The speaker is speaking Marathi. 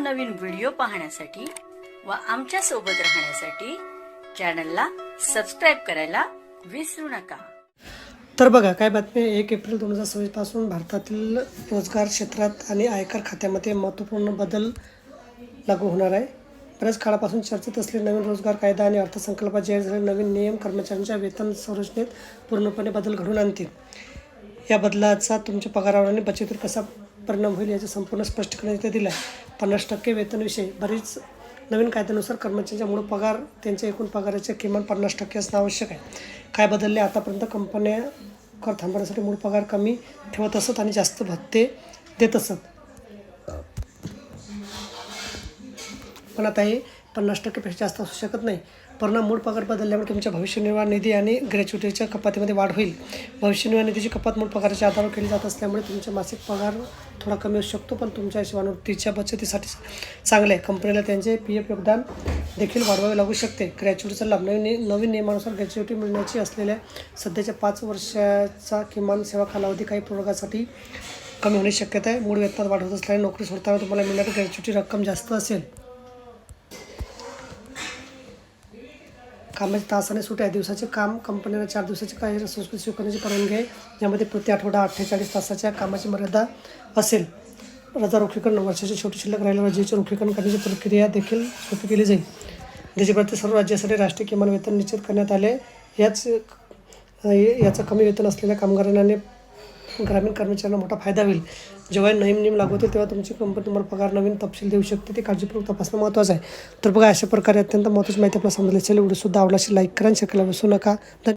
नवनवीन व्हिडिओ पाहण्यासाठी व आमच्या सोबत राहण्यासाठी चॅनलला सबस्क्राइब करायला विसरू नका। तर बघा काय बातमी 1 एप्रिल 2026 पासून भारतातील रोजगार क्षेत्रात आणि आयकर खात्यामध्ये महत्त्वपूर्ण बदल लागू होणार आहे। बऱ्याच काळापासून चर्चेत असलेले नवीन रोजगार कायदा आणि अर्थसंकल्पात जाहीर झालेले नवीन नियम कर्मचाऱ्यांच्या वेतन संरचनेत पूर्णपणे बदल घडवून आणतील। या बदलाचा तुमच्या पगारावर आणि बचतीवर कसा परिणाम होईल याचे संपूर्ण स्पष्टीकरण इथे दिलं आहे। 50% वेतनविषयी बरीच नवीन कायद्यानुसार कर्मचाऱ्यांचा मूळ पगार त्यांच्या एकूण पगाराच्या किमान 50% असणे आवश्यक आहे। काय बदलले? आतापर्यंत कंपन्या कर थांबवण्यासाठी मूळ पगार कमी ठेवत असत आणि जास्त भत्ते देत असत, पण आता हे 50% पेक्षा जास्त असू शकत नाही। परिणाम मूळ पगार बदलल्यामुळे तुमच्या भविष्य निर्वाह निधी आणि ग्रॅच्युटीच्या कपातीमध्ये वाढ होईल। भविष्य निर्वाह निधीची कपात मूळ पगाराच्या आधारावर केली जात असल्यामुळे तुमचा मासिक पगार थोडा कमी असू शकतो, पण तुमच्या सेवानिवृत्तीच्या बचतीसाठी चांगले आहे। कंपनीला त्यांचे PF योगदान देखील वाढवावे लागू शकते। ग्रॅच्युटीचा लाभ नवीन नियमानुसार ग्रॅच्युटी मिळण्याची असलेल्या सध्याच्या 5 वर्षाचा किमान सेवा कालावधी काही प्रयोगासाठी कमी होण्याची शक्यता आहे। मूळ वेतनात वाढ होत असल्याने नोकरी सोडताना तुम्हाला मिळणारी ग्रॅच्युटी रक्कम जास्त असेल। कामाचे तास आणि सुट्ट्या। दिवसाचे काम कंपनीला 4 दिवसाची कार्य संस्कृती स्वीकारण्याची परवानगी आहे, ज्यामध्ये प्रति आठवडा 48 तासाच्या कामाची मर्यादा असेल। रजा रोखीकरण। वर्षाची शेवटी शिल्लक राहिलेल्या रजेचे रोखीकरण करण्याची प्रक्रिया देखील सोपी केली जाईल। देशभरातील सर्व राज्यासाठी राष्ट्रीय किमान वेतन निश्चित करण्यात आले। याचा कमी वेतन असलेल्या कामगारांना आणि ग्रामीण कर्मचाऱ्यांना मोठा फायदा होईल। जेव्हा नवीन नियम लागू होतील तेव्हा तुमची कंपनी तुम्हाला पगार नवीन तपशील देऊ शकते, ते काळजीपूर्वक तपासणं महत्त्वाचं आहे। तर बघा, अशा प्रकारे अत्यंत महत्त्वाची माहिती आपल्याला समजली असेल। व्हिडिओ सुद्धा आवडला असेल लाईक करा आणि शेअर करायला विसरू नका।